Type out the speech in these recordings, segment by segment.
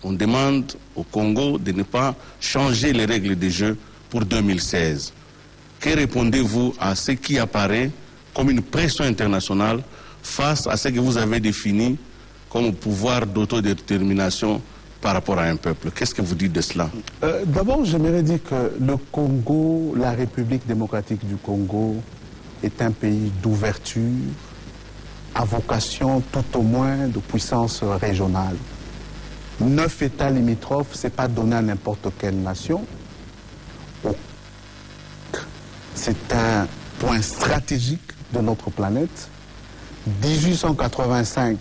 on demande au Congo de ne pas changer les règles du jeu pour 2016. Que répondez-vous à ce qui apparaît comme une pression internationale face à ce que vous avez défini comme pouvoir d'autodétermination par rapport à un peuple? Qu'est-ce que vous dites de cela? D'abord, j'aimerais dire que le Congo, la République démocratique du Congo, est un pays d'ouverture, à vocation tout au moins de puissance régionale. 9 États limitrophes, ce n'est pas donné à n'importe quelle nation. C'est un point stratégique de notre planète. 1885,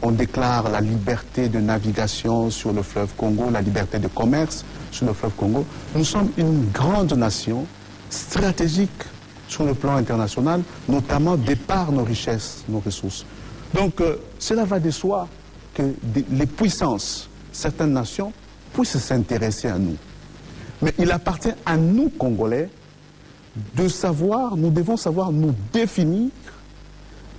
on déclare la liberté de navigation sur le fleuve Congo, la liberté de commerce sur le fleuve Congo. Nous sommes une grande nation stratégique sur le plan international, notamment de par nos richesses, nos ressources. Donc, cela va de soi que les puissances, certaines nations, puissent s'intéresser à nous. Mais il appartient à nous, Congolais, de savoir, nous devons savoir nous définir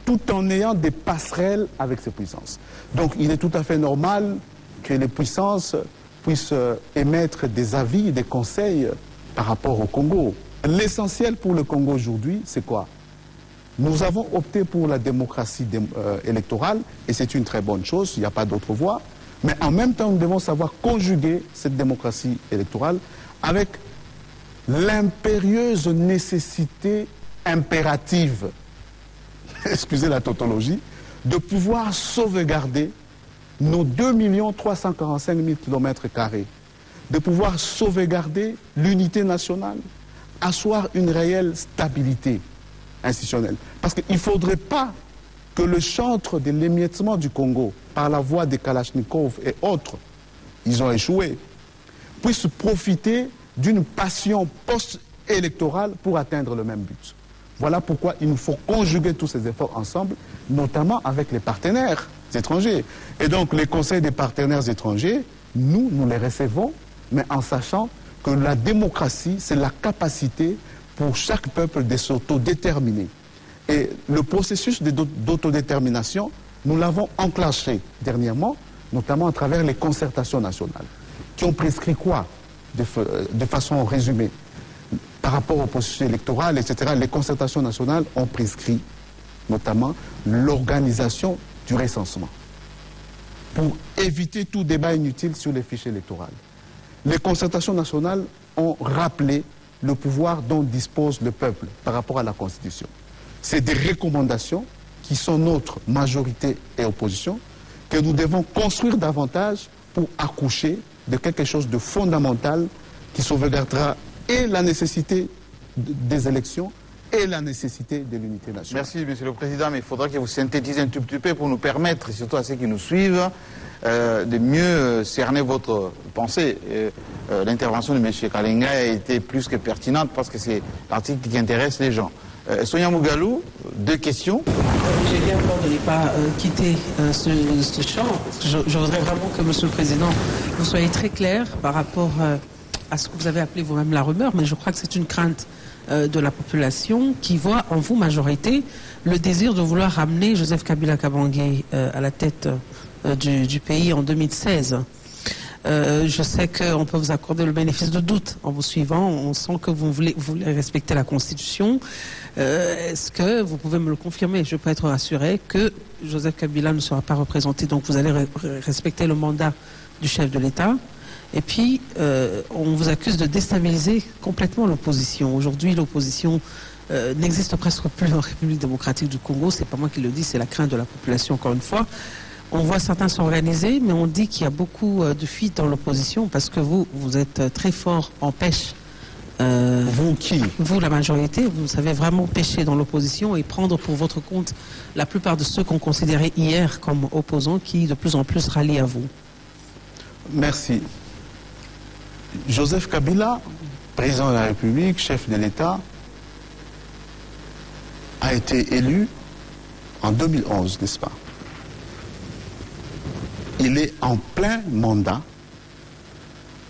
tout en ayant des passerelles avec ces puissances. Donc, il est tout à fait normal que les puissances puissent émettre des avis, des conseils par rapport au Congo. L'essentiel pour le Congo aujourd'hui, c'est quoi? Nous avons opté pour la démocratie électorale, et c'est une très bonne chose, il n'y a pas d'autre voie. Mais en même temps, nous devons savoir conjuguer cette démocratie électorale avec l'impérieuse nécessité impérative, excusez la tautologie, de pouvoir sauvegarder nos 2 345 000 km², de pouvoir sauvegarder l'unité nationale, asseoir une réelle stabilité institutionnelle. Parce qu'il ne faudrait pas que le chantre de l'émiettement du Congo, par la voie des Kalachnikov et autres, ils ont échoué, puisse profiter d'une passion post-électorale pour atteindre le même but. Voilà pourquoi il nous faut conjuguer tous ces efforts ensemble, notamment avec les partenaires étrangers. Et donc les conseils des partenaires étrangers, nous les recevons, mais en sachant que la démocratie, c'est la capacité pour chaque peuple de s'autodéterminer. Et le processus d'autodétermination, nous l'avons enclenché dernièrement, notamment à travers les concertations nationales, qui ont prescrit quoi de façon résumée? Par rapport au processus électoral, etc., les concertations nationales ont prescrit notamment l'organisation du recensement pour éviter tout débat inutile sur les fichiers électoraux. Les concertations nationales ont rappelé le pouvoir dont dispose le peuple par rapport à la Constitution. C'est des recommandations qui sont notre majorité et opposition que nous devons construire davantage pour accoucher de quelque chose de fondamental qui sauvegardera et la nécessité des élections et la nécessité de l'unité nationale. Merci, Monsieur le Président, mais il faudra que vous synthétisez un tout petit peu pour nous permettre, surtout à ceux qui nous suivent, de mieux cerner votre pensée. L'intervention de M. Kalenga a été plus que pertinente parce que c'est l'article qui intéresse les gens. Sonia Mugalou, 2 questions. J'ai bien peur de ne pas quitter ce champ. Je voudrais vraiment que, Monsieur le Président, vous soyez très clair par rapport à ce que vous avez appelé vous-même la rumeur, mais je crois que c'est une crainte de la population qui voit en vous, majorité, le désir de vouloir ramener Joseph Kabila Kabange à la tête du pays en 2016. Je sais qu'on peut vous accorder le bénéfice de doute en vous suivant. On sent que vous voulez respecter la Constitution. Est-ce que vous pouvez me le confirmer? Je peux être rassuré que Joseph Kabila ne sera pas représenté, donc vous allez respecter le mandat du chef de l'État. Et puis, on vous accuse de déstabiliser complètement l'opposition. Aujourd'hui, l'opposition n'existe presque plus en République démocratique du Congo. C'est pas moi qui le dis, c'est la crainte de la population, encore une fois. On voit certains s'organiser, mais on dit qu'il y a beaucoup de fuites dans l'opposition parce que vous êtes très fort en pêche. Vous qui? Vous, la majorité, vous savez vraiment pêcher dans l'opposition et prendre pour votre compte la plupart de ceux qu'on considérait hier comme opposants qui de plus en plus rallient à vous. Merci. Joseph Kabila, président de la République, chef de l'État, a été élu en 2011, n'est-ce pas? Il est en plein mandat,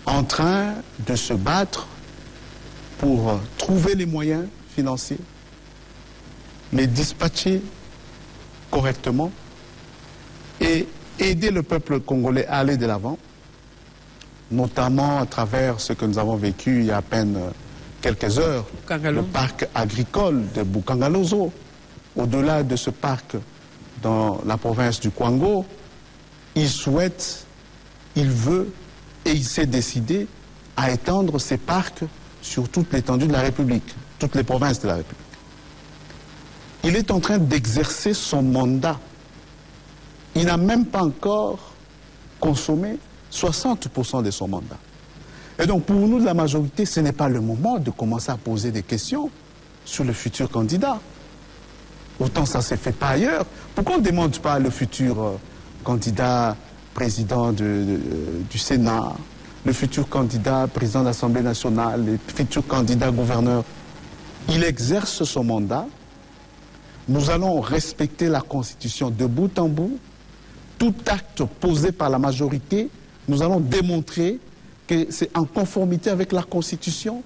en train de se battre pour trouver les moyens financiers, les dispatcher correctement et aider le peuple congolais à aller de l'avant. notamment à travers ce que nous avons vécu il y a à peine quelques heures, le parc agricole de Bukangalozo. Au-delà de ce parc dans la province du Kwango, il souhaite, il veut et il s'est décidé à étendre ces parcs sur toute l'étendue de la République, toutes les provinces de la République. Il est en train d'exercer son mandat. Il n'a même pas encore consommé 60% de son mandat. Et donc pour nous de la majorité, ce n'est pas le moment de commencer à poser des questions sur le futur candidat. Autant ça ne s'est fait pas ailleurs. Pourquoi on ne demande pas le futur candidat président du Sénat, le futur candidat président de l'Assemblée nationale, le futur candidat gouverneur? Il exerce son mandat. Nous allons respecter la Constitution de bout en bout. Tout acte posé par la majorité, nous allons démontrer que c'est en conformité avec la Constitution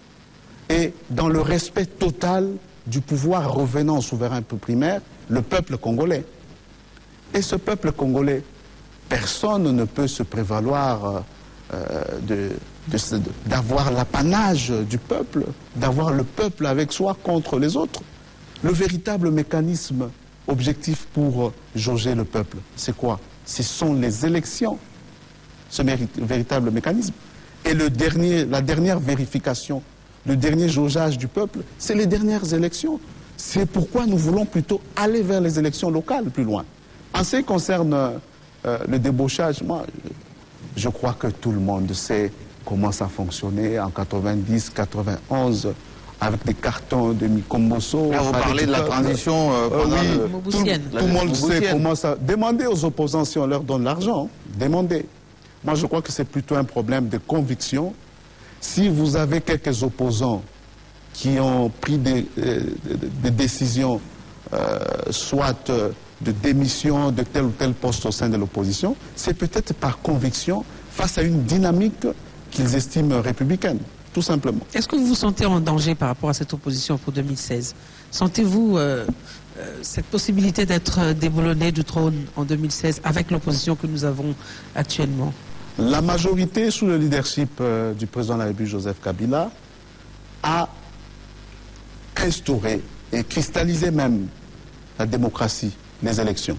et dans le respect total du pouvoir revenant au souverain primaire, le peuple congolais. Et ce peuple congolais, personne ne peut se prévaloir d'avoir l'apanage du peuple, d'avoir le peuple avec soi contre les autres. Le véritable mécanisme objectif pour jauger le peuple, c'est quoi? Ce sont les élections, ce véritable mécanisme. Et la dernière vérification, le dernier jaugeage du peuple, c'est les dernières élections. C'est pourquoi nous voulons plutôt aller vers les élections locales plus loin. En ce qui concerne le débauchage, moi, je crois que tout le monde sait comment ça fonctionnait en 90, 91, avec des cartons de Mikomboso. Vous parlez de la transition Mobusienne. Tout le monde sait comment ça... Demandez aux opposants si on leur donne l'argent. Demandez. Moi, je crois que c'est plutôt un problème de conviction. Si vous avez quelques opposants qui ont pris des décisions, soit de démission de tel ou tel poste au sein de l'opposition, c'est peut-être par conviction face à une dynamique qu'ils estiment républicaine, tout simplement. Est-ce que vous vous sentez en danger par rapport à cette opposition pour 2016? Sentez-vous cette possibilité d'être déboulonné du trône en 2016 avec l'opposition que nous avons actuellement? La majorité, sous le leadership du président de la République, Joseph Kabila, a instauré et cristallisé même la démocratie, les élections.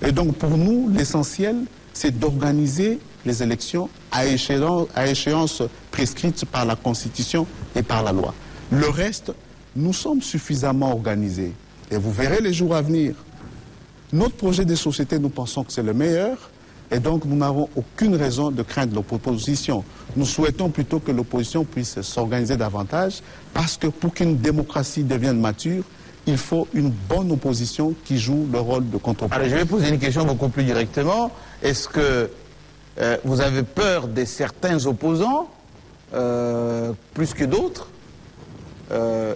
Et donc pour nous, l'essentiel, c'est d'organiser les élections à échéance prescrite par la Constitution et par la loi. Le reste, nous sommes suffisamment organisés. Et vous verrez les jours à venir. Notre projet de société, nous pensons que c'est le meilleur. Et donc, nous n'avons aucune raison de craindre l'opposition. Nous souhaitons plutôt que l'opposition puisse s'organiser davantage, parce que pour qu'une démocratie devienne mature, il faut une bonne opposition qui joue le rôle de contrepoids. Alors, je vais poser une question beaucoup plus directement. Est-ce que vous avez peur de certains opposants, plus que d'autres?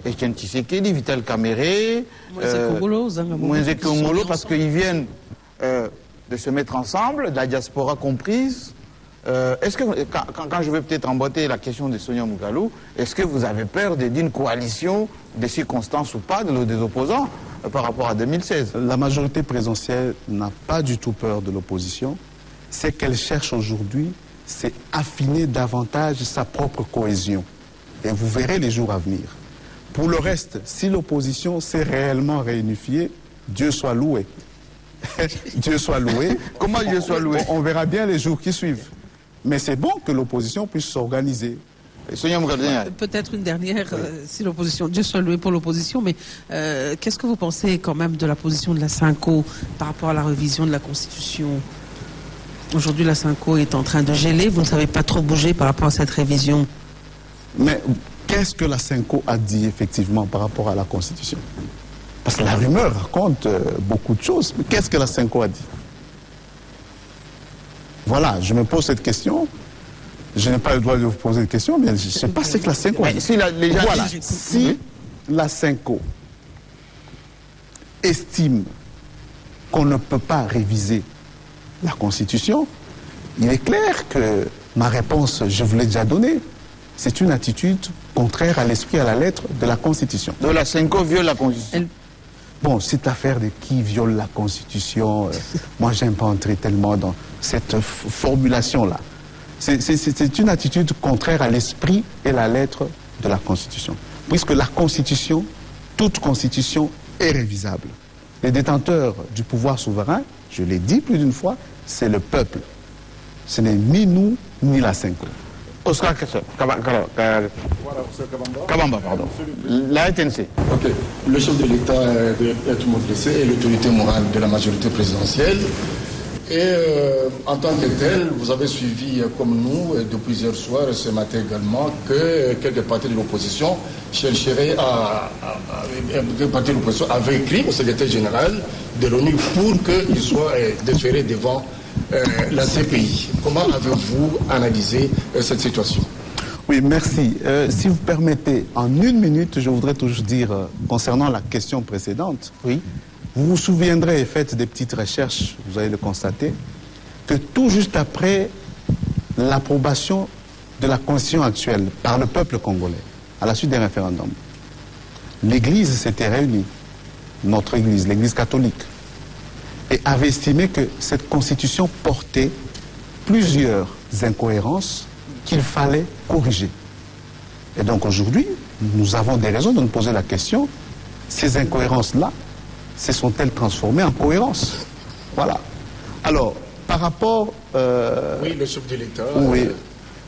Etienne Tshisekedi, Vital Kamerhe, Moïse Kongolo, parce qu'ils viennent de se mettre ensemble, de la diaspora comprise. Est-ce que, quand je vais peut-être emboîter la question de Sonia Mugalou, est-ce que vous avez peur d'une coalition, des circonstances ou pas, des opposants par rapport à 2016? La majorité présidentielle n'a pas du tout peur de l'opposition. Ce qu'elle cherche aujourd'hui, c'est affiner davantage sa propre cohésion. Et vous verrez les jours à venir. Pour le reste, si l'opposition s'est réellement réunifiée, Dieu soit loué. Dieu soit loué. Comment Dieu soit loué? On verra bien les jours qui suivent. Mais c'est bon que l'opposition puisse s'organiser. Peut-être une dernière, si l'opposition, Dieu soit loué pour l'opposition, mais qu'est-ce que vous pensez quand même de la position de la Synco par rapport à la révision de la Constitution? Aujourd'hui, la Synco est en train de geler, vous ne savez pas trop bouger par rapport à cette révision. Mais qu'est-ce que la Synco a dit effectivement par rapport à la Constitution? Parce que la rumeur raconte beaucoup de choses. Mais qu'est-ce que la Synco a dit? Voilà, je me pose cette question. Je n'ai pas le droit de vous poser une question, mais je ne sais pas ce que la Synco a dit. Si la Synco estime qu'on ne peut pas réviser la Constitution, il est clair que ma réponse, je vous l'ai déjà donnée. C'est une attitude contraire à l'esprit et à la lettre de la Constitution. Donc la Synco viole la Constitution. Bon, cette affaire de qui viole la Constitution, moi, j'aime pas entrer tellement dans cette formulation-là. C'est une attitude contraire à l'esprit et la lettre de la Constitution. Puisque la Constitution, toute Constitution est révisable. Les détenteurs du pouvoir souverain, je l'ai dit plus d'une fois, c'est le peuple. Ce n'est ni nous, ni la Cinco. Oscar Kabamba, pardon. La RTNC. Ok. Le chef de l'État est tout le monde le sait, est l'autorité morale de la majorité présidentielle. Et en tant que tel, vous avez suivi comme nous de plusieurs soirs et ce matin également que quelques partis de l'opposition chercheraient avaient écrit au secrétaire général de l'ONU pour qu'il soit déféré devant la CPI. Comment avez-vous analysé cette situation? Oui, merci. Si vous permettez, en une minute, je voudrais toujours dire, concernant la question précédente, Oui. vous vous souviendrez, et faites des petites recherches, vous allez le constater, que tout juste après l'approbation de la Constitution actuelle par le peuple congolais, à la suite des référendums, l'Église s'était réunie, notre Église, l'Église catholique, et avait estimé que cette Constitution portait plusieurs incohérences qu'il fallait corriger. Et donc aujourd'hui, nous avons des raisons de nous poser la question, ces incohérences-là, se sont-elles transformées en cohérence? Voilà. Alors, par rapport... Oui, le chef de l'État... Oui,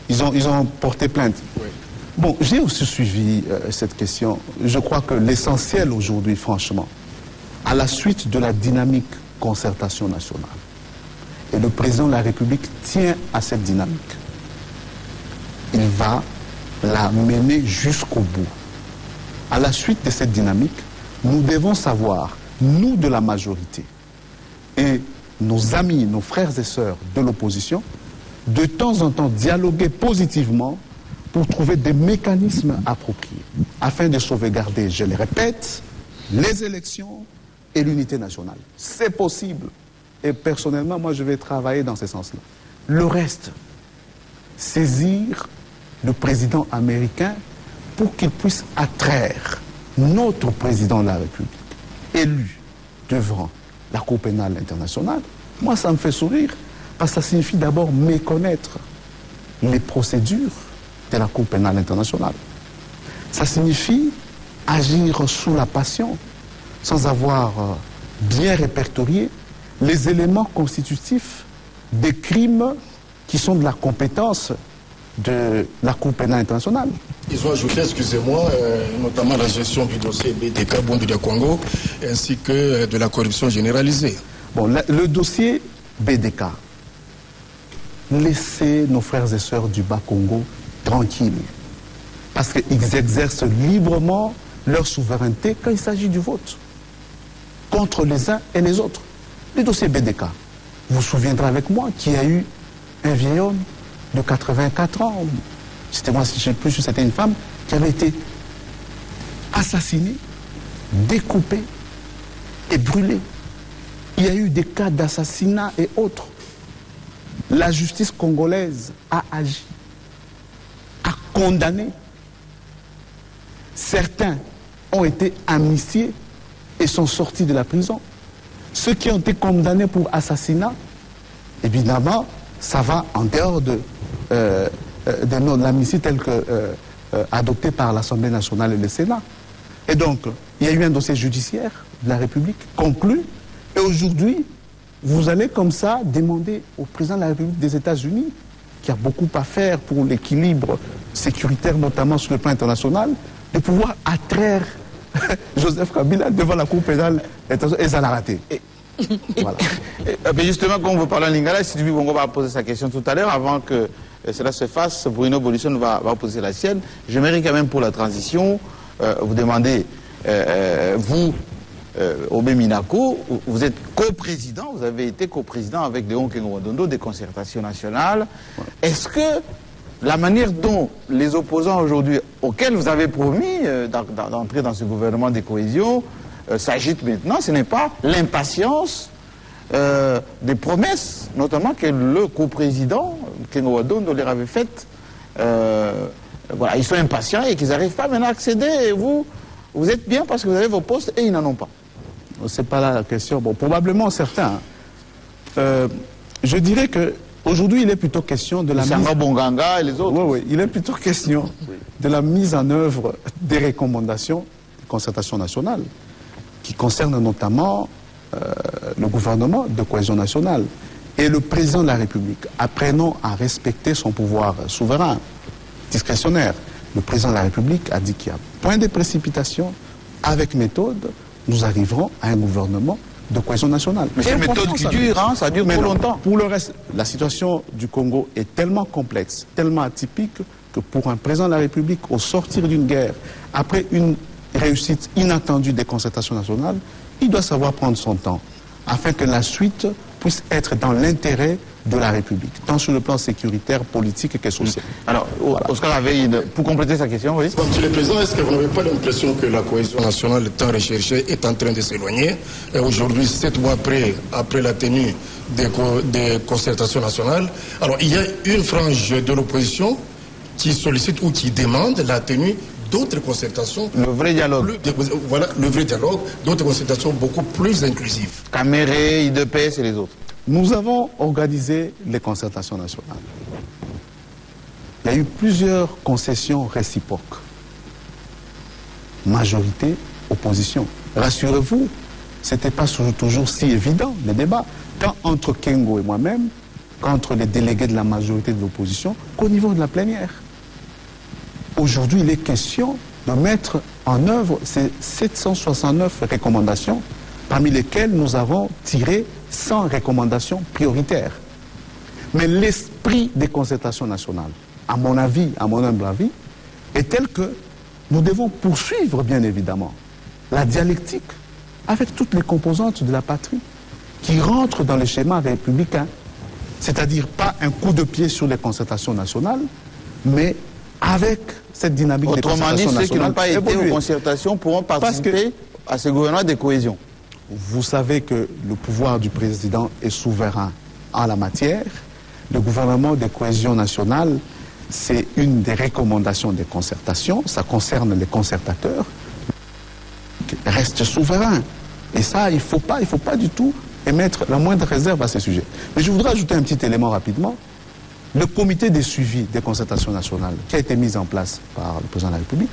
ils ont porté plainte. Oui. Bon, j'ai aussi suivi cette question. Je crois que l'essentiel aujourd'hui, franchement, à la suite de la dynamique concertation nationale, et le président de la République tient à cette dynamique, il va la mener jusqu'au bout. À la suite de cette dynamique, nous devons savoir, nous de la majorité, et nos amis, nos frères et sœurs de l'opposition, de temps en temps dialoguer positivement pour trouver des mécanismes appropriés, afin de sauvegarder, je le répète, les élections et l'unité nationale. C'est possible. Et personnellement, moi, je vais travailler dans ce sens-là. Le reste, saisir le président américain pour qu'il puisse attraire notre président de la République, élu devant la Cour pénale internationale, moi, ça me fait sourire, parce que ça signifie d'abord méconnaître les procédures de la Cour pénale internationale. Ça signifie agir sous la passion, sans avoir bien répertorié les éléments constitutifs des crimes qui sont de la compétence de la Cour pénale internationale. Ils ont ajouté, excusez-moi, notamment la gestion du dossier BDK Bombe de Congo, ainsi que de la corruption généralisée. Bon, le dossier BDK, laissez nos frères et sœurs du Bas-Congo tranquilles, parce qu'ils exercent librement leur souveraineté quand il s'agit du vote, contre les uns et les autres. Le dossier BDK, vous vous souviendrez avec moi qu'il y a eu un vieil homme de 84 ans, c'était moi, si je ne sais plus si c'était une femme, qui avait été assassinée, découpée et brûlée. Il y a eu des cas d'assassinat et autres. La justice congolaise a agi, a condamné. Certains ont été amnistiés et sont sortis de la prison. Ceux qui ont été condamnés pour assassinat, évidemment, ça va en dehors de l'amnistie telle que adoptée par l'Assemblée nationale et le Sénat. Et donc, il y a eu un dossier judiciaire de la République conclu. Et aujourd'hui, vous allez comme ça demander au président de la République des États-Unis, qui a beaucoup à faire pour l'équilibre sécuritaire, notamment sur le plan international, de pouvoir attraire Joseph Kabila devant la Cour pénale internationale. Et ça l'a raté. Voilà. Mais justement, comme vous parlez en lingala, Sylvie Bongo va poser sa question tout à l'heure. Avant que cela se fasse, Bruno Bolisson va poser la sienne. J'aimerais quand même pour la transition vous demander, vous, Aubé Minako, vous êtes coprésident, vous avez été coprésident avec Léon Kengo-Wadondo des concertations nationales. Ouais. Est-ce que la manière dont les opposants aujourd'hui, auxquels vous avez promis d'entrer dans ce gouvernement de cohésion, s'agite maintenant, ce n'est pas l'impatience des promesses, notamment que le coprésident Kengo-Wadondo leur avait faites. Voilà, ils sont impatients et qu'ils n'arrivent pas maintenant à accéder. Et vous êtes bien parce que vous avez vos postes et ils n'en ont pas. C'est pas là la question. Bon, probablement certains. Je dirais que Aujourd'hui, il est plutôt question de la Sanga Bonganga et les autres. Oui, il est plutôt question de la mise en œuvre des recommandations de concertation nationale, qui concernent notamment le gouvernement de cohésion nationale. Et le président de la République, apprenant à respecter son pouvoir souverain, discrétionnaire, le président de la République a dit qu'il y a point de précipitation, avec méthode, nous arriverons à un gouvernement de cohésion nationale. Mais c'est une méthode qui dure, hein, ça dure trop longtemps. Pour le reste, la situation du Congo est tellement complexe, tellement atypique, que pour un président de la République, au sortir d'une guerre, après une réussite inattendue des concertations nationales, il doit savoir prendre son temps, afin que la suite puisse être dans l'intérêt de la République, tant sur le plan sécuritaire, politique que social. Alors, voilà. Oscar Aveille, pour compléter sa question, oui. Monsieur le Président, est-ce que vous n'avez pas l'impression que la cohésion nationale tant recherchée est en train de s'éloigner? Aujourd'hui, 7 mois après la tenue des concertations nationales, alors il y a une frange de l'opposition qui sollicite ou qui demande la tenue d'autres concertations. Le vrai dialogue. Voilà, le vrai dialogue, d'autres concertations beaucoup plus inclusives. Caméré, IDPS et les autres. Nous avons organisé les concertations nationales. Il y a eu plusieurs concessions réciproques. Majorité, opposition. Rassurez-vous, ce n'était pas toujours si évident, les débats, tant entre Kengo et moi-même, qu'entre les délégués de la majorité de l'opposition, qu'au niveau de la plénière. Aujourd'hui, il est question de mettre en œuvre ces 769 recommandations, parmi lesquelles nous avons tiré 100 recommandations prioritaires. Mais l'esprit des concertations nationales, à mon avis, à mon humble avis, est tel que nous devons poursuivre, bien évidemment, la dialectique avec toutes les composantes de la patrie qui rentrent dans le schéma républicain. C'est-à-dire pas un coup de pied sur les concertations nationales, mais avec cette dynamique des concertations nationales. Autrement dit, ceux qui n'ont pas été aux concertations pourront participer à ce gouvernement de cohésion. Vous savez que le pouvoir du président est souverain en la matière. Le gouvernement de cohésion nationale, c'est une des recommandations des concertations. Ça concerne les concertateurs. Reste souverain. Et ça, il ne faut pas du tout émettre la moindre réserve à ce sujet. Mais je voudrais ajouter un petit élément rapidement. Le comité de suivi des concertations nationales qui a été mis en place par le président de la République,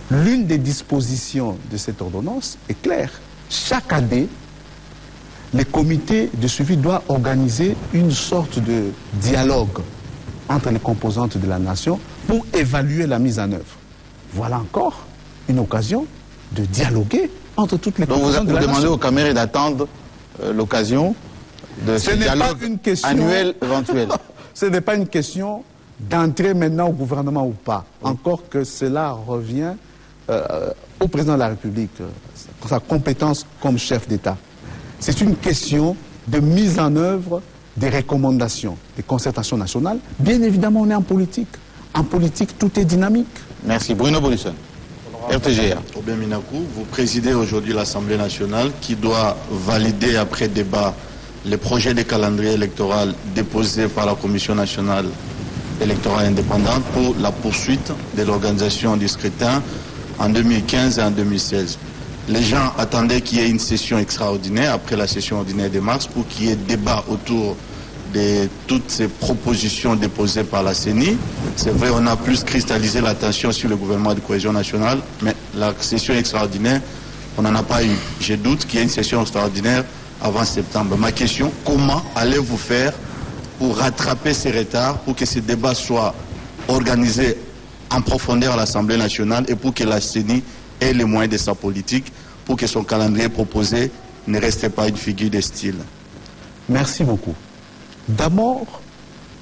l'une des dispositions de cette ordonnance est claire. Chaque année, le comité de suivi doit organiser une sorte de dialogue entre les composantes de la nation pour évaluer la mise en œuvre. Voilà encore une occasion de dialoguer entre toutes les composantes de la nation. Donc vous demandez aux caméras d'attendre l'occasion de ce dialogue annuel éventuel. Ce n'est pas une question d'entrer maintenant au gouvernement ou pas. Encore que cela revient au président de la République, sa compétence comme chef d'État. C'est une question de mise en œuvre des recommandations, des concertations nationales. Bien évidemment, on est en politique. En politique, tout est dynamique. Merci. Bruno Bolusson, RTGA. Obien Minakou, vous présidez aujourd'hui l'Assemblée nationale qui doit valider après débat les projets de calendrier électoral déposés par la Commission nationale électorale indépendante pour la poursuite de l'organisation du scrutin en 2015 et en 2016. Les gens attendaient qu'il y ait une session extraordinaire après la session ordinaire de mars pour qu'il y ait débat autour de toutes ces propositions déposées par la CENI. C'est vrai, on a plus cristallisé l'attention sur le gouvernement de cohésion nationale, mais la session extraordinaire, on n'en a pas eu. Je doute qu'il y ait une session extraordinaire avant septembre. Ma question, comment allez-vous faire pour rattraper ces retards, pour que ces débats soient organisés en profondeur à l'Assemblée nationale et pour que la CENI ait les moyens de sa politique, pour que son calendrier proposé ne reste pas une figure de style? Merci beaucoup. D'abord,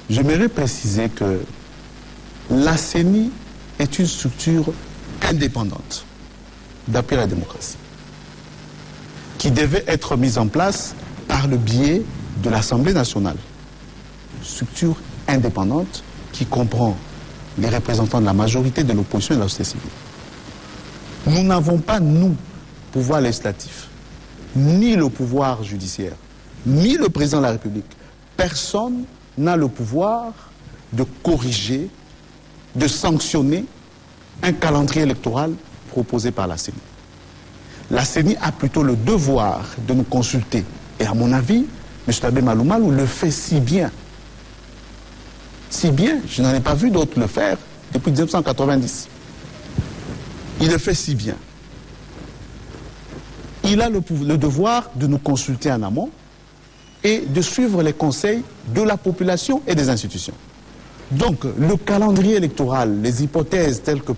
j'aimerais préciser que la CENI est une structure indépendante d'appui à la démocratie, qui devait être mise en place par le biais de l'Assemblée nationale. Structure indépendante qui comprend les représentants de la majorité de l'opposition et de la société civile. Nous n'avons pas, nous, pouvoir législatif, ni le pouvoir judiciaire, ni le président de la République. Personne n'a le pouvoir de corriger, de sanctionner un calendrier électoral proposé par la CENI. La CENI a plutôt le devoir de nous consulter. Et à mon avis, M. Abbé Maloumalou le fait si bien si bien, je n'en ai pas vu d'autres le faire depuis 1990. Il le fait si bien. Il a le devoir de nous consulter en amont et de suivre les conseils de la population et des institutions. Donc, le calendrier électoral, les hypothèses telles que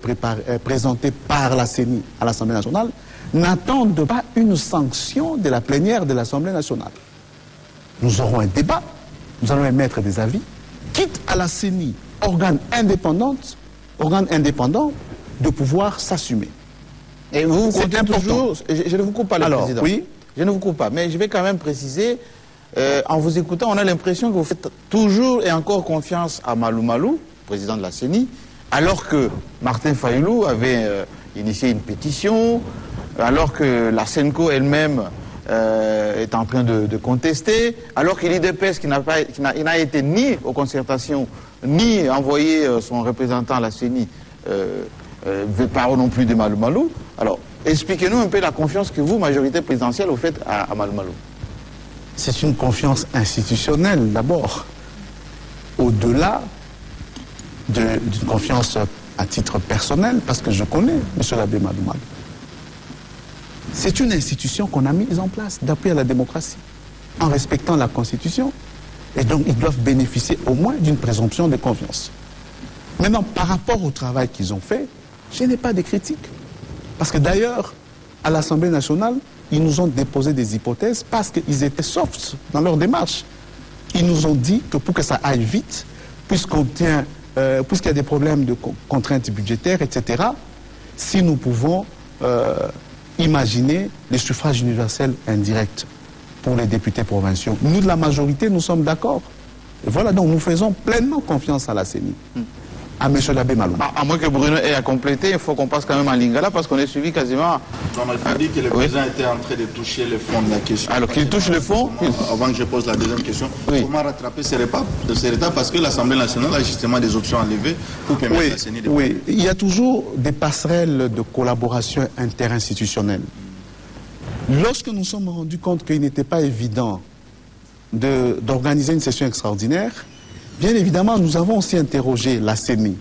présentées par la CENI à l'Assemblée nationale, n'attendent pas une sanction de la plénière de l'Assemblée nationale. Nous aurons un débat, nous allons émettre des avis, quitte à la CENI, organe indépendant, de pouvoir s'assumer. Et vous comptez toujours, je ne vous coupe pas, le président. Oui. Je ne vous coupe pas, mais je vais quand même préciser, en vous écoutant, on a l'impression que vous faites toujours et encore confiance à Malou Malou, président de la CENI, alors que Martin Fayulu avait initié une pétition, alors que la SENCO elle-même est en train de contester, alors que l'IDPS, qui n'a été ni aux concertations, ni envoyé son représentant à la CENI, veut pas non plus de Malou Malou. Alors, expliquez-nous un peu la confiance que vous, majorité présidentielle, vous faites à Malou Malou. C'est une confiance institutionnelle, d'abord. Au-delà d'une confiance à titre personnel, parce que je connais M. l'abbé Malou Malou. C'est une institution qu'on a mise en place d'appui à la démocratie, en respectant la Constitution. Et donc, ils doivent bénéficier au moins d'une présomption de confiance. Maintenant, par rapport au travail qu'ils ont fait, je n'ai pas de critiques. Parce que d'ailleurs, à l'Assemblée nationale, ils nous ont déposé des hypothèses parce qu'ils étaient soft dans leur démarche. Ils nous ont dit que pour que ça aille vite, puisqu'il y a des problèmes de contraintes budgétaires, etc., si nous pouvons imaginer les suffrages universels indirects pour les députés provinciaux. Nous, de la majorité, nous sommes d'accord. Et voilà, donc nous faisons pleinement confiance à la CENI. À M. l'abbé Malou. À moins que Bruno ait à compléter, il faut qu'on passe quand même en Lingala parce qu'on est suivi quasiment. Non, mais il faut dire que le président était en train de toucher le fond de la question. Alors qu'il touche le fond. Avant que je pose la deuxième question, comment rattraper ces retards parce que l'Assemblée nationale a justement des options à lever pour permettre à la CENI de... Oui, il y a toujours des passerelles de collaboration interinstitutionnelle. Lorsque nous sommes rendus compte qu'il n'était pas évident d'organiser une session extraordinaire, bien évidemment, nous avons aussi interrogé la CENI.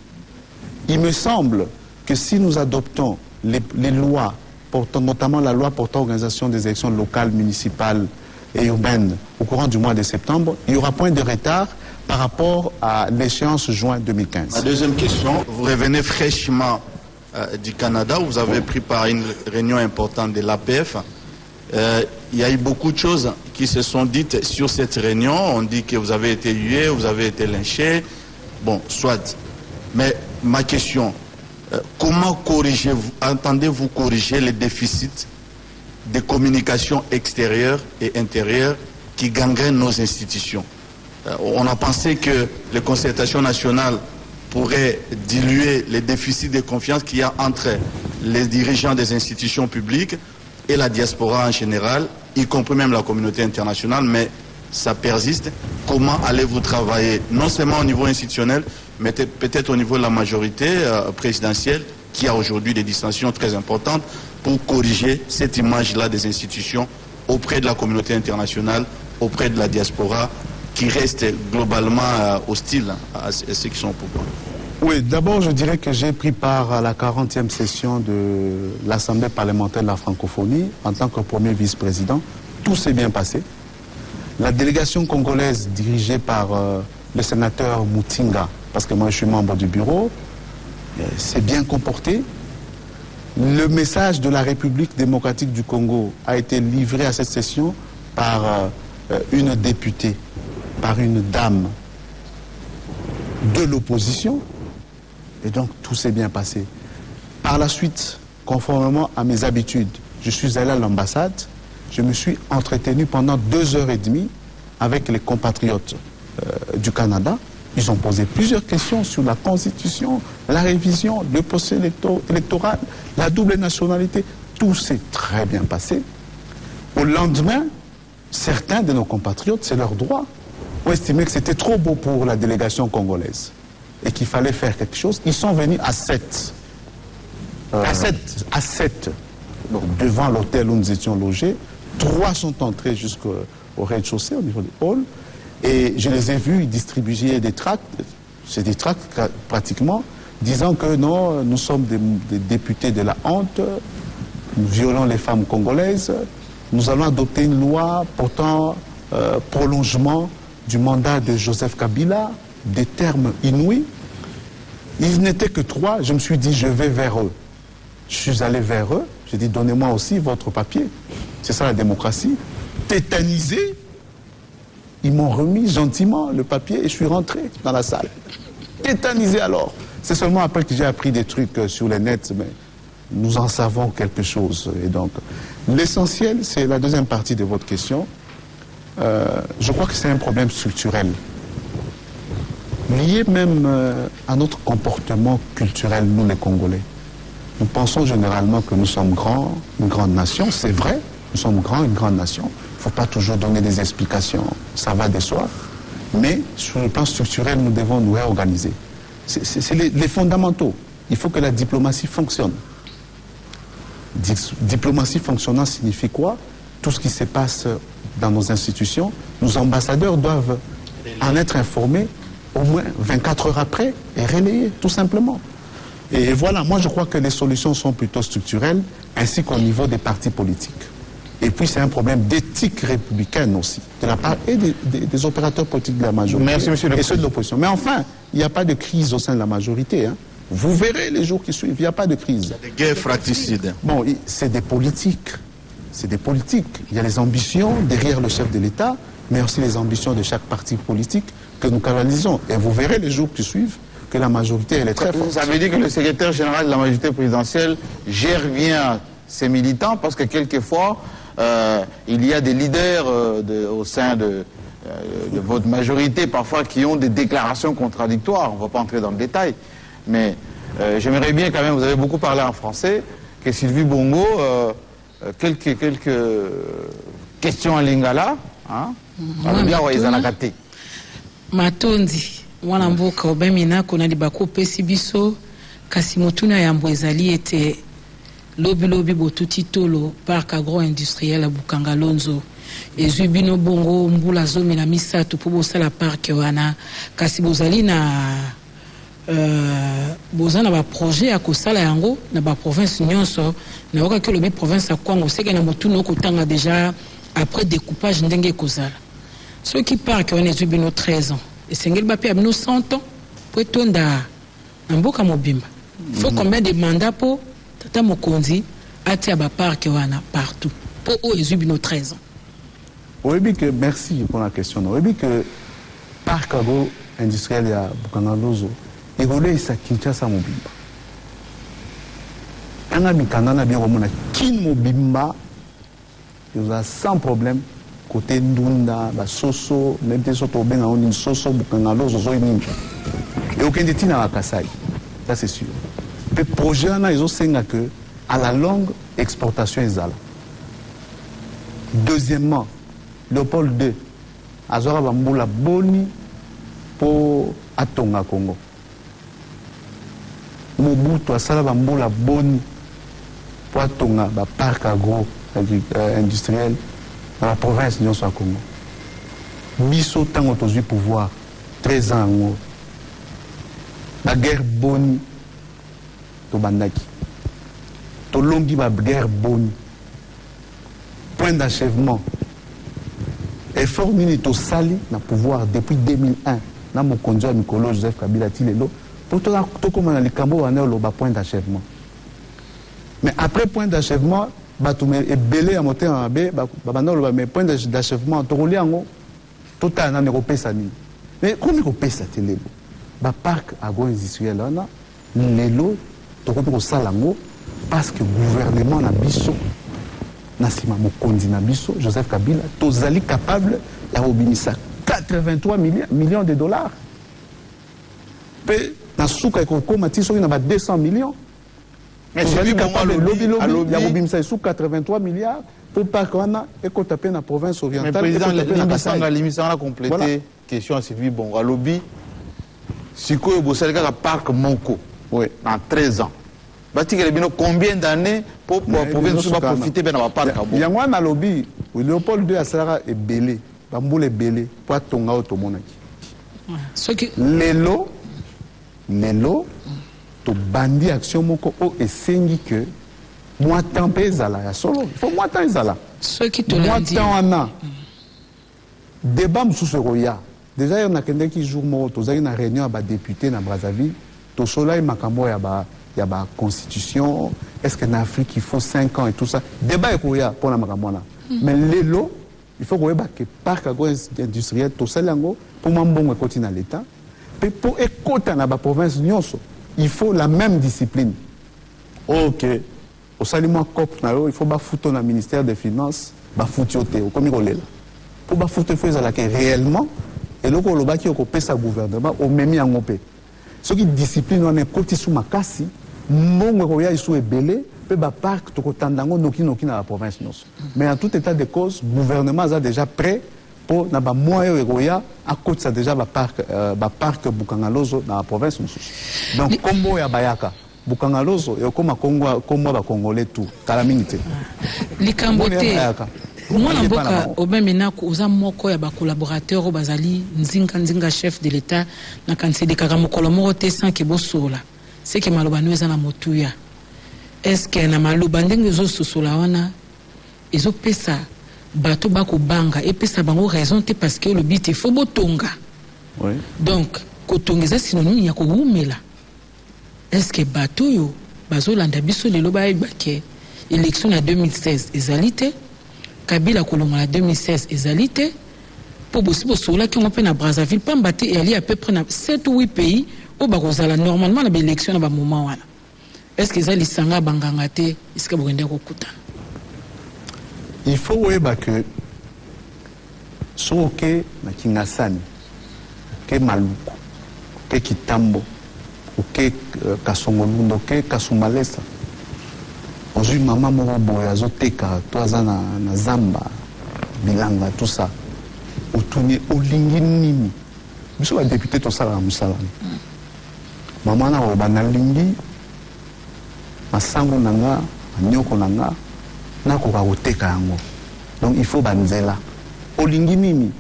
Il me semble que si nous adoptons les lois, notamment la loi portant organisation des élections locales, municipales et urbaines au courant du mois de septembre, il n'y aura point de retard par rapport à l'échéance juin 2015. Ma deuxième question, vous revenez fraîchement du Canada, vous avez pris part à une réunion importante de l'APF. Il y a eu beaucoup de choses qui se sont dites sur cette réunion. On dit que vous avez été hué, vous avez été lynché. Bon, soit. Mais ma question, comment entendez-vous corriger les déficits de communication extérieure et intérieure qui gangrènent nos institutions? On a pensé que les concertations nationales pourraient diluer les déficits de confiance qu'il y a entre les dirigeants des institutions publiques et la diaspora en général, y compris même la communauté internationale, mais ça persiste. Comment allez-vous travailler, non seulement au niveau institutionnel, mais peut-être au niveau de la majorité présidentielle, qui a aujourd'hui des distinctions très importantes, pour corriger cette image-là des institutions auprès de la communauté internationale, auprès de la diaspora, qui reste globalement hostile à ceux qui sont au pouvoir? Oui, d'abord, je dirais que j'ai pris part à la 40e session de l'Assemblée parlementaire de la francophonie en tant que premier vice-président. Tout s'est bien passé. La délégation congolaise dirigée par le sénateur Moutinga, parce que moi je suis membre du bureau, s'est bien comportée. Le message de la République démocratique du Congo a été livré à cette session par une députée, par une dame de l'opposition. Et donc, tout s'est bien passé. Par la suite, conformément à mes habitudes, je suis allé à l'ambassade. Je me suis entretenu pendant 2h30 avec les compatriotes du Canada. Ils ont posé plusieurs questions sur la Constitution, la révision, le processus électoral, la double nationalité. Tout s'est très bien passé. Au lendemain, certains de nos compatriotes, c'est leur droit, ont estimé que c'était trop beau pour la délégation congolaise et qu'il fallait faire quelque chose. Ils sont venus à 7. À 7. Donc, devant l'hôtel où nous étions logés. 3 sont entrés jusqu'au rez-de-chaussée, au niveau du hall. Et je les ai vus distribuer des tracts C'est des tracts pratiquement disant que non, nous sommes des députés de la honte, nous violons les femmes congolaises, nous allons adopter une loi portant prolongement du mandat de Joseph Kabila, des termes inouïs. Ils n'étaient que 3, je me suis dit je vais vers eux. Je suis allé vers eux, j'ai dit donnez-moi aussi votre papier. C'est ça la démocratie. Tétanisé, ils m'ont remis gentiment le papier et je suis rentré dans la salle. Tétanisé alors. C'est seulement après que j'ai appris des trucs sur les nets, mais nous en savons quelque chose. Et donc, l'essentiel, c'est la deuxième partie de votre question. Je crois que c'est un problème structurel, lié même à notre comportement culturel, nous les Congolais. Nous pensons généralement que nous sommes grands, une grande nation, c'est vrai, nous sommes grands, une grande nation. Il ne faut pas toujours donner des explications, ça va de soi. Mais sur le plan structurel, nous devons nous réorganiser. C'est les fondamentaux. Il faut que la diplomatie fonctionne. Diplomatie fonctionnant signifie quoi? Tout ce qui se passe dans nos institutions, nos ambassadeurs doivent en être informés au moins 24 heures après et relayer, tout simplement. Et voilà, moi je crois que les solutions sont plutôt structurelles, ainsi qu'au niveau des partis politiques. Et puis c'est un problème d'éthique républicaine aussi, de la part et des opérateurs politiques de la majorité. Merci, monsieur le et ceux de l'opposition. Mais enfin, il n'y a pas de crise au sein de la majorité. Hein. Vous verrez les jours qui suivent, il n'y a pas de crise. Des guerres fratricides. Bon, c'est des politiques. C'est des politiques. Il y a les ambitions derrière le chef de l'État, mais aussi les ambitions de chaque parti politique que nous canalisons. Et vous verrez les jours qui suivent que la majorité, elle est très forte. Ça veut dire que le secrétaire général de la majorité présidentielle gère bien ses militants, parce que quelquefois, il y a des leaders au sein de votre majorité, parfois, qui ont des déclarations contradictoires. On ne va pas entrer dans le détail. Mais j'aimerais bien quand même, vous avez beaucoup parlé en français, que Sylvie Bongo, quelques questions en lingala, hein? Matondi, wana mboka obemina kona libako pesi biso kasi motuna ya mbwezali ete lobi botuti tolo parc agro-industriel à Bukangalonzo ezwi bino bongo mbula zomi na misato po bosala parc wana kasi bozali na bozana ba projet ya kosala yango na ba province nyonso na waka ke lobi province ya Kwango seke na motuna okotanga déjà après découpage ndenge kozala ceux qui parc wana ezwi bino 13 ans et sengel ba pe abino 100 ans po etonda na mboka mobimba faut combien de mandats po tata mokonzi atia ba parc wana partout po o ezwi bino 13 ans. Oui, que merci pour la question. Oui, que parc agro-industriel ya Bukangalonzo évolue sa Kinshasa mobimba. Ana mikandana bien komona kin mobimba yoza sans problème côté ndunda ba soso même des autres benga on soso Bukangalonzo zo yini. Et aucun de tina Kasai. Ça c'est sûr. Le projet na ils ont senga que à la longue exportation ezala. Deuxièmement, Léopold II azora bambula boni po atonga Congo. Mobutu asala bambula boni po atonga ba parc agro industriel dans la province nyonso ya Congo. Biso tango tozwi pouvoir 13 ans ngo. La guerre boni to bandaki. To longi ba guerre boni. Point d'achèvement. Effort minito sali na pouvoir depuis 2001 na mokonzi ya Mikolo Joseph Kabila Tilelo pour tout comme na likambo wana loba point d'achèvement. Mais après point d'achèvement batume ebele ya moteur en B babana loba mais point d'achèvement to liango tota na ne kopesa ni. Mais comment kopesa telelo ba parc agro-industriel là lelo to ko salango parce que gouvernement na biso Nasima Mokondi Nabiso, Joseph Kabila, tozali capable d'obinisa 83 millions de dollars. Pe na souka ekoko matiso na ba 200 millions. Mais c'est capable de obinisa sous 83 milliards pour pas qu'on a écotapé na province orientale. Mais président Limisanga Limisanga a complété question à Sylvie Bongo lobby. Siko e bosalika ka parc Monko. Oui, dans 13 ans. Combien d'années pour province va profiter de la parc? Il y a un lobby, Léopold II a Sara et Belé, Bamboule et Belé, pour Tonga Otomonaki. Lélo, lelo to bandi action moko o esengi que moi temps pezala ya solo il faut moi temps ezala ceux qui te moi l'ont dit temps wana débat mosusu ekoya déjà on a kendeki jour moko tozali na réunion ya ba député na Brazzaville to solai makambo ya ba constitution est-ce que na Afrique il faut 5 ans et tout ça débat ekoya pour na makambo wana mais lelo il faut que parc agro-industriel to salango pour mbongo ekoti na l'état pe pour ekota na ba province nyonso il faut la même discipline. Ok. Au salement COP, il faut foutre le ministère des Finances, foutre comme il pour foutre réellement, et là, on va faire ça gouvernement, on met mis en opé. Ce qui discipline, on est côté sous ma casse, mon royal est belé, peut parc, tout autant d'ango, noki dans la province. Mais en tout état de cause, le gouvernement est déjà prêt pour na ba moyen roya à côté ça déjà ba parc Bukangalozo dans la province. Donc combo ya bayaka Bukangalozo et comme Congo comme ba congolais tout calamité. Likambote moi na mboka obemena ko uza moko ya ba collaborateur o bazali nzinga chef de l'état na kansede kaka mokolo moko te sans que bosola c'est que maloba no eza na motuya est-ce que na maloba ndenge zo sosola wana ezo pesa bato bako banga et puis ça bango raison te parce que le but il faut botonga. Oui. Donc kotongeza synonyme ya ko wumela. Est-ce que bato yo bazo landa biso lelo ba ibake élection en 2016 ezalité Kabila kolonga en 2016 ezalité pour bosibo sola qui on peut na Brazzaville pas mbaté et ali à peu près na 7 ou 8 pays au bakozala normalement na élection na ba moment wana. Est-ce que ça lisanga banganga te est-ce que bokende kokuta? Il faut que soke na Kingasani, que Maluku, que Kitambo, que Kasongolundo, que Kasumalesa. Aujourd'hui, maman m'a dit Teka, toi na Zamba, Bilanga, tout ça. Au tourner au Lingini. Je suis député tout ça à Moussala. Maman n'a pas de Lingi, Masango Nanga, Nyoko Nanga. Donc il faut banzela. Olingi nini,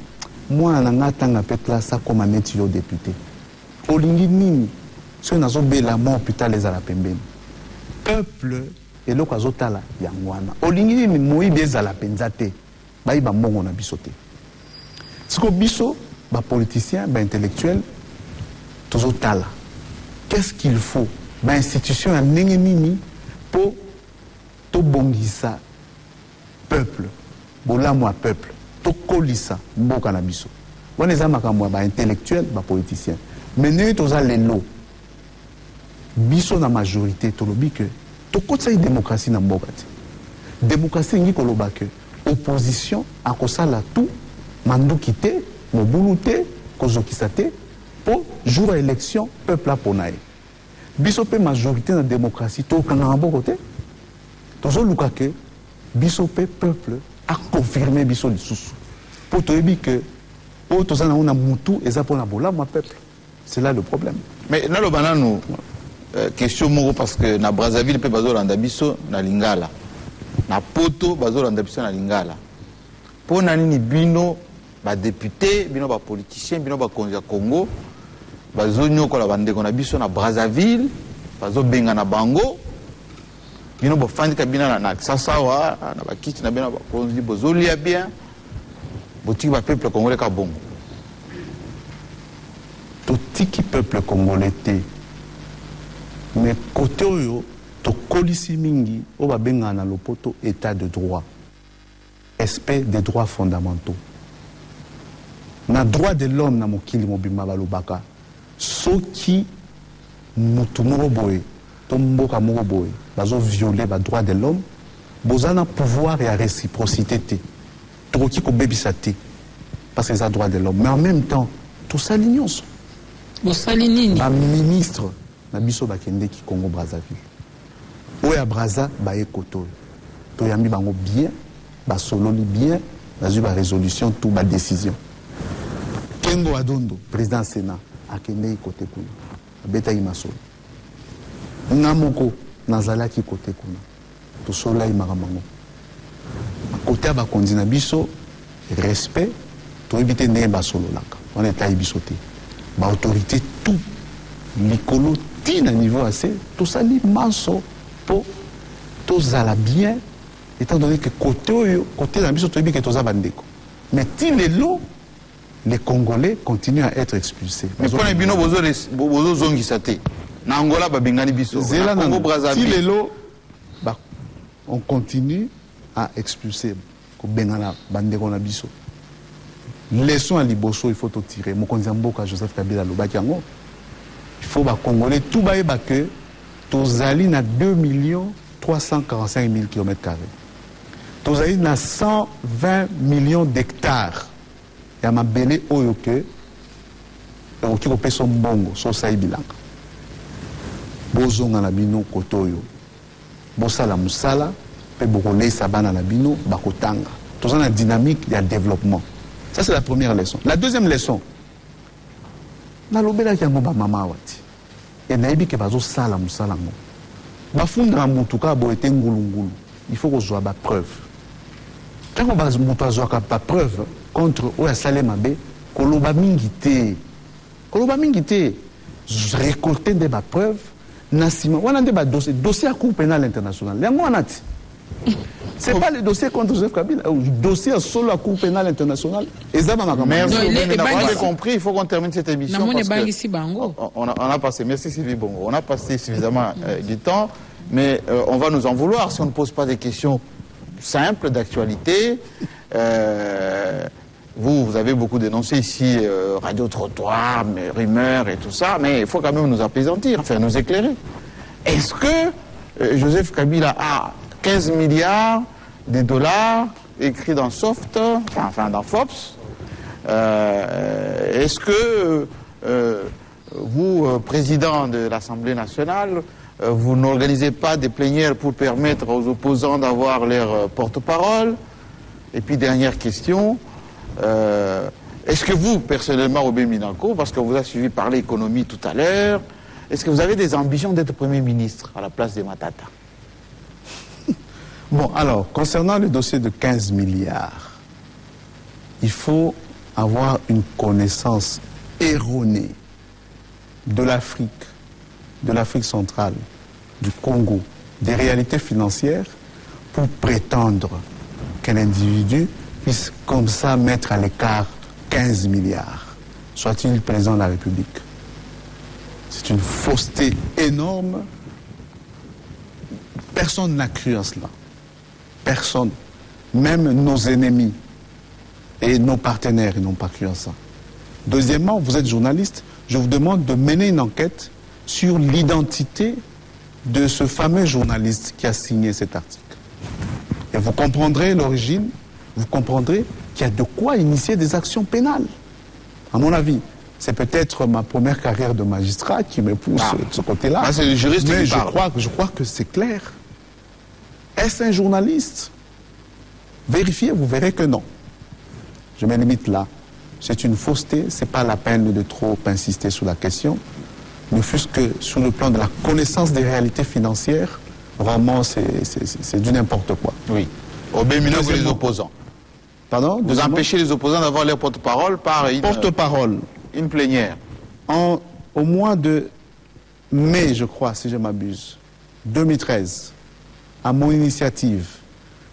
moi nanga tanga petla ça comme un étudiant député. Olingi nini, ce nazo bela mon hôpital les ala pembeni. Peuple et lo kwazotala yangwana. Olingi nini moi beza la penzate. Ba iba mongo na bisote. Siko biso ba politicien, ba intellectuel tozotala. Qu'est-ce qu'il faut? Ba institution ya ndenge nini pour to bongisa peuple, bolamwa peuple, to kolisa mboka na biso. On est makamwa ba intellectuel, ba politicien. Mais nous toza lelo. Biso na majorité to lobi que to kotsa démocratie na mboka ti. Démocratie ngi ko loba que opposition akosala tout manduki te, mobulu te, kozokisa te pour jour élection peuple aponaye. Biso pe majorité na démocratie to kana mboko te. Tozo luka que biso peuple a confirmé biso lisusu pour te dire que pour tous on a mutu et ça pour la bola moi peuple c'est là le problème. Mais na lo banano question moko parce que na Brazzaville pe bazo landa biso na lingala na poto bazo landa biso na lingala pour nani ni bino ba député bino ba politicien bino ba konzi ya Congo bazo nyoko la bandeko na biso na Brazzaville bazo benga na bango bino bofandi kabina na sasawa na bakiti na bino bakonzi bozolia bien botiki ba peuple congolais ka bongo totiki peuple congolais te mais côté oyo to kolisi mingi o ba benga na lopoto état de droit respect des droits fondamentaux na droit de l'homme na mokili mobimba balobaka soki mutu moko boye tomboka moko boye bazo violer ba droit de l'homme bozana pouvoir et à réciprocité te tokoki ko bebisa te parce que ça droit de l'homme mais en même temps tout ça l'ignorance bosalinini ba ministre na biso bakende ki Congo Brazzaville oya Brazza ba ekoto to yambi bango bien ba sololi bien bazui ba résolution tout ba décision Kengo Adondo président Sénat akende côté kuna beta imasolo Namoko nazalaki côté kuna to sola imaramango côté ba kondina biso respect to éviter ne ba sololaka on est taille bisoté ba autorité tout likolo tina niveau assez tout ça li manso pour tous à la bien étant donné que côté la biso toyebi que tous à bandeko mais ti lelo les Congolais continuent à être expulsés. Mais pour les bino bozo zongi sate. Na Angola ba bengani biso. Na Congo Brazzaville. Si lelo on continue à expulser ko bengana bandeko na biso. Leçon à liboso il faut tirer. Mokonzi mboka Joseph Kabila lobaki yango. Il faut ba Congolais tout ba yeba que tozali na 2 345 000 km². Tozali na 120 millions d'hectares. Il y a mabele oyo ke oki ko peso mbongo so sai bilanga bozonga na bino kotoyo bosala musala pe bokolesa bana na bino bakotanga toza na dynamique de développement. Ça c'est la première leçon. La deuxième leçon na lobela yango ba mama wati et nayebi ke bazo sala musala ngo bafunda mutuka bo ete ngulungulu il faut ko zwa ba preuve. Quand on va mutu azwa ka ba preuve contre Oya Salemabe, Koloba Mingite, récolter des preuves, Nassima, on a des dossiers à Cour pénale internationale. C'est pas le dossier contre Joseph Kabila, le dossier solo à Cour pénale internationale. Merci, vous avez compris, il faut qu'on termine cette émission. Parce que on a passé, merci Sylvie Bongo, on a passé suffisamment du temps, mais on va nous en vouloir si on ne pose pas des questions simples d'actualité. Vous avez beaucoup dénoncé ici radio-trottoir, rumeurs et tout ça, mais il faut quand même nous apaisantir, enfin nous éclairer. Est-ce que Joseph Kabila a 15 milliards de dollars écrits dans Soft, enfin dans Forbes? Est-ce que vous, président de l'Assemblée nationale, vous n'organisez pas des plénières pour permettre aux opposants d'avoir leur porte-parole? Et puis dernière question, est-ce que vous, personnellement, Obé Minanko, parce qu'on vous a suivi parler économie tout à l'heure, est-ce que vous avez des ambitions d'être Premier ministre à la place de Matata? Bon, alors, concernant le dossier de 15 milliards, il faut avoir une connaissance erronée de l'Afrique centrale, du Congo, des réalités financières pour prétendre qu'un individu puisse comme ça mettre à l'écart 15 milliards, soit-il président de la République. C'est une fausseté énorme. Personne n'a cru en cela. Personne. Même nos ennemis et nos partenaires n'ont pas cru en ça. Deuxièmement, vous êtes journaliste, je vous demande de mener une enquête sur l'identité de ce fameux journaliste qui a signé cet article. Et vous comprendrez l'origine, vous comprendrez qu'il y a de quoi initier des actions pénales. À mon avis, c'est peut-être ma première carrière de magistrat qui me pousse de ce côté-là. C'est le juriste mais qui parle. Je crois que c'est clair. Est-ce un journaliste? Vérifiez, vous verrez que non. Je me limite là. C'est une fausseté, ce n'est pas la peine de trop insister sur la question. Ne fût-ce que sur le plan de la connaissance des réalités financières, vraiment c'est du n'importe quoi. Oui. Obé Minanko, les opposants. Pardon? Vous empêchez les opposants d'avoir leur porte-parole par une plénière. Au mois de mai, je crois, si je m'abuse, 2013, à mon initiative,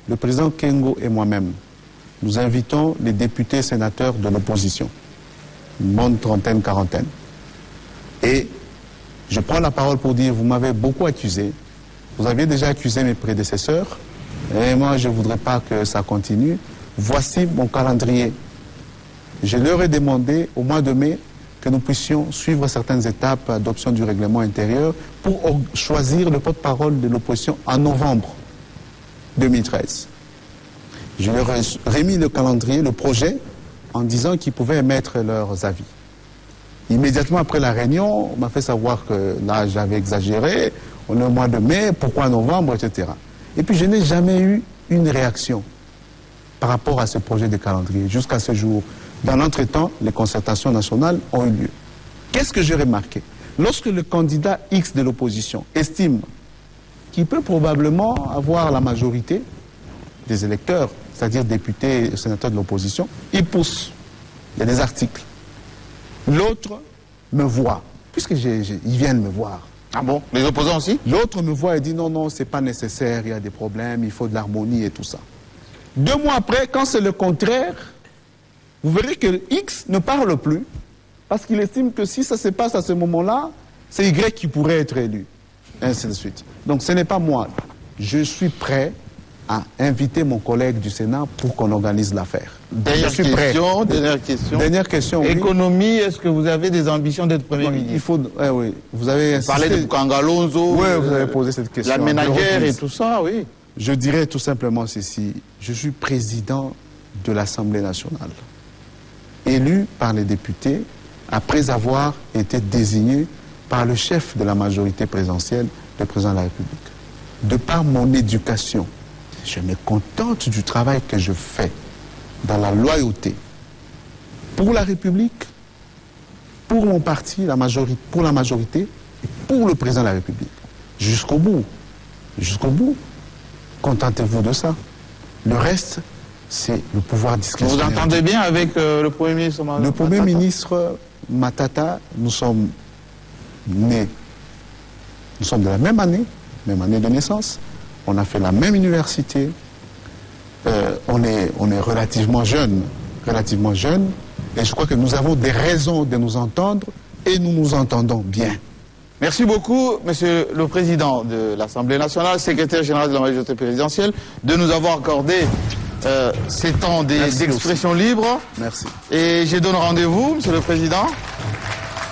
le président Kengo et moi-même, nous invitons les députés sénateurs de l'opposition, une bonne trentaine, quarantaine. Et je prends la parole pour dire, vous m'avez beaucoup accusé, vous aviez déjà accusé mes prédécesseurs, et moi je ne voudrais pas que ça continue. Voici mon calendrier. Je leur ai demandé au mois de mai que nous puissions suivre certaines étapes d'adoption du règlement intérieur pour choisir le porte-parole de l'opposition en novembre 2013. Je leur ai remis le calendrier, le projet, en disant qu'ils pouvaient émettre leurs avis. Immédiatement après la réunion, on m'a fait savoir que là, j'avais exagéré, on est au mois de mai, pourquoi novembre, etc. Et puis je n'ai jamais eu une réaction par rapport à ce projet de calendrier, jusqu'à ce jour. Dans l'entretemps, les concertations nationales ont eu lieu. Qu'est-ce que j'ai remarqué? Lorsque le candidat X de l'opposition estime qu'il peut probablement avoir la majorité des électeurs, c'est-à-dire députés et sénateurs de l'opposition, il pousse. Il y a des articles. L'autre me voit. puisque ils viennent me voir. Ah bon? Les opposants aussi? L'autre me voit et dit non, non, c'est pas nécessaire, il y a des problèmes, il faut de l'harmonie et tout ça. 2 mois après, quand c'est le contraire, vous verrez que X ne parle plus parce qu'il estime que si ça se passe à ce moment-là, c'est Y qui pourrait être élu. Ainsi de suite. Donc ce n'est pas moi. Je suis prêt à inviter mon collègue du Sénat pour qu'on organise l'affaire. Dernière question. Dernière question. Oui. Économie, est-ce que vous avez des ambitions d'être Premier ministre? Il faut. Oui. Vous avez insisté. Parler de Bukangalonzo. Oui, vous avez posé cette question. La ménagère et tout ça, oui. Je dirais tout simplement ceci. Je suis président de l'Assemblée nationale, élu par les députés après avoir été désigné par le chef de la majorité présidentielle, le président de la République. De par mon éducation, je me contente du travail que je fais dans la loyauté pour la République, pour mon parti, pour la majorité et pour le président de la République. Jusqu'au bout. Jusqu'au bout. Contentez-vous de ça. Le reste, c'est le pouvoir discrétionnaire. Vous entendez bien avec le Premier ministre Matata? Le Premier ministre Matata, nous sommes nés, nous sommes de la même année de naissance, on a fait la même université, on est relativement jeunes, et je crois que nous avons des raisons de nous entendre, et nous nous entendons bien. Merci beaucoup, Monsieur le Président de l'Assemblée nationale, secrétaire général de la majorité présidentielle, de nous avoir accordé ces temps d'expression libre. Merci. Et je donne rendez-vous, Monsieur le Président,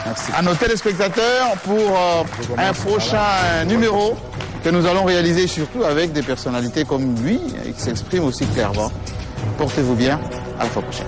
Merci. à nos téléspectateurs pour un prochain numéro que nous allons réaliser surtout avec des personnalités comme lui, qui s'expriment aussi clairement. Portez-vous bien, à la fois prochaine.